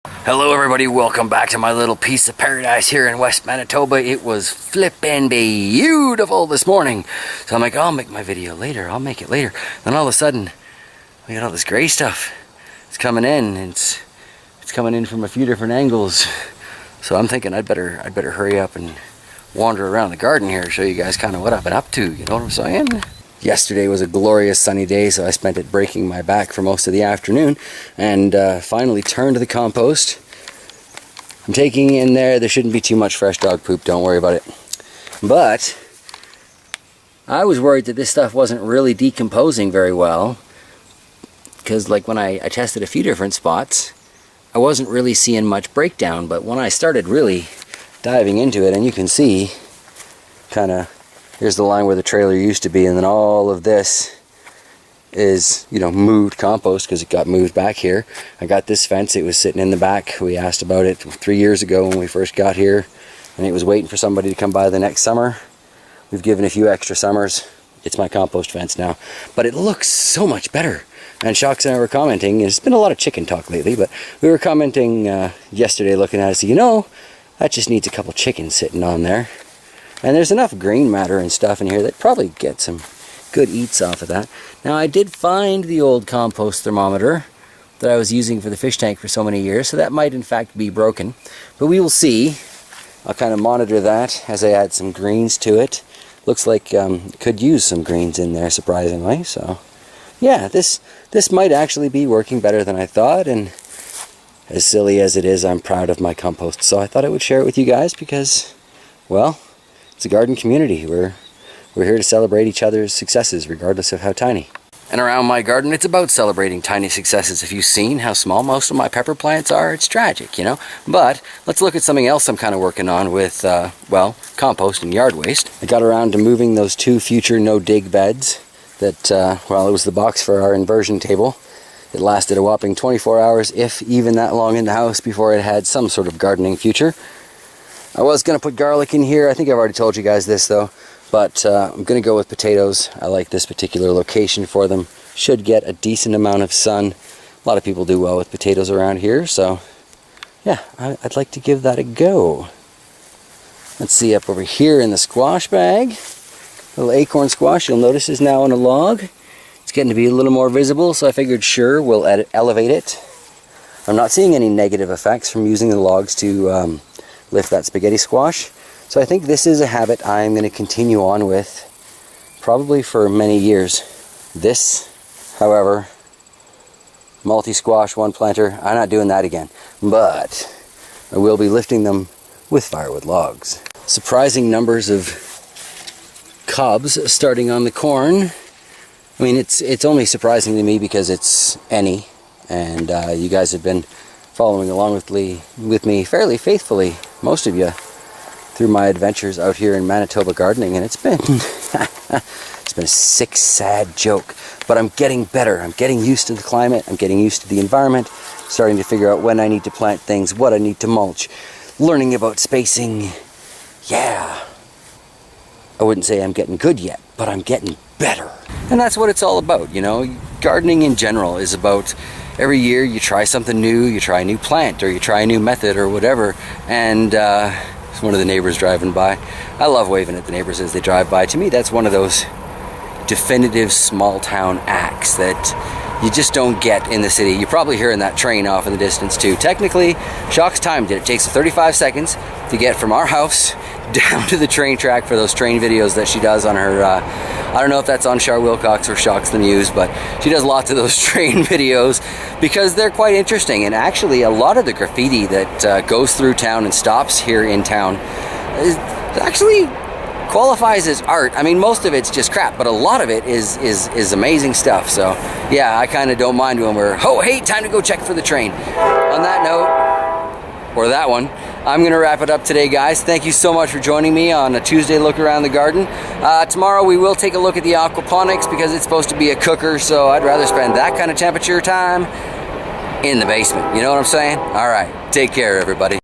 Hello everybody, welcome back to my little piece of paradise here in West Manitoba. It was flippin' beautiful this morning. So I'm like, I'll make my video later, I'll make it later. Then all of a sudden, we got all this gray stuff. It's coming in, and it's coming in from a few different angles. So I'm thinking I'd better hurry up and wander around the garden here, show you guys kind of what I've been up to, you know what I'm saying? Yesterday was a glorious sunny day, so I spent it breaking my back for most of the afternoon, and finally turned to the compost. I'm taking in there shouldn't be too much fresh dog poop, don't worry about it. But I was worried that this stuff wasn't really decomposing very well, because like when I tested a few different spots, I wasn't really seeing much breakdown. But when I started really diving into it, and you can see kind of, here's the line where the trailer used to be, and then all of this is, you know, moved compost because it got moved back here. I got this fence, it was sitting in the back. We asked about it 3 years ago when we first got here, and it was waiting for somebody to come by the next summer. We've given a few extra summers. It's my compost fence now, but it looks so much better. And Shocks and I were commenting, there's been a lot of chicken talk lately, but we were commenting yesterday, looking at it, so you know, that just needs a couple chickens sitting on there. And there's enough green matter and stuff in here that probably get some good eats off of that. Now I did find the old compost thermometer that I was using for the fish tank for so many years, so that might in fact be broken. But we will see. I'll kind of monitor that as I add some greens to it. Looks like it could use some greens in there, surprisingly. So yeah, this might actually be working better than I thought, and as silly as it is, I'm proud of my compost. So I thought I would share it with you guys because, well, it's a garden community. We're here to celebrate each other's successes, regardless of how tiny. And around my garden, it's about celebrating tiny successes. If you've seen how small most of my pepper plants are, it's tragic, you know? But let's look at something else I'm kind of working on with, well, compost and yard waste. I got around to moving those 2 future no-dig beds that, well, it was the box for our inversion table. It lasted a whopping 24 hours, if even that long in the house, before it had some sort of gardening future. I was going to put garlic in here. I think I've already told you guys this though, but I'm going to go with potatoes. I like this particular location for them. Should get a decent amount of sun. A lot of people do well with potatoes around here, so yeah, I'd like to give that a go. Let's see, up over here in the squash bag, little acorn squash, you'll notice is now on a log. It's getting to be a little more visible, so I figured sure, we'll elevate it. I'm not seeing any negative effects from using the logs to lift that spaghetti squash. So I think this is a habit I'm going to continue on with probably for many years. This, however, multi-squash, one planter, I'm not doing that again. But I will be lifting them with firewood logs. Surprising numbers of cobs starting on the corn. I mean, it's only surprising to me because it's any, and you guys have been following along with me fairly faithfully, most of you, through my adventures out here in Manitoba gardening, and it's been it's been a sick, sad joke. But I'm getting better. I'm getting used to the climate. I'm getting used to the environment. Starting to figure out when I need to plant things, what I need to mulch, learning about spacing. Yeah, I wouldn't say I'm getting good yet, but I'm getting better. And that's what it's all about, you know. Gardening in general is about every year you try something new, you try a new plant, or you try a new method, or whatever. And it's one of the neighbors driving by. I love waving at the neighbors as they drive by. To me, that's one of those definitive small town acts that you just don't get in the city. You're probably hearing that train off in the distance too. Technically, Shocks timed it. It takes 35 seconds to get from our house down to the train track for those train videos that she does on her, I don't know if that's on Char Wilcox or Shocks the Muse, but she does lots of those train videos because they're quite interesting. And actually a lot of the graffiti that goes through town and stops here in town is actually qualifies as art. I mean, most of it's just crap, but a lot of it is amazing stuff. So yeah, I kind of don't mind when we're, oh hey, time to go check for the train. On that note, or that one, I'm going to wrap it up today, guys. Thank you so much for joining me on a Tuesday look around the garden. Tomorrow we will take a look at the aquaponics because it's supposed to be a cooker, so I'd rather spend that kind of temperature time in the basement. You know what I'm saying? All right, take care, everybody.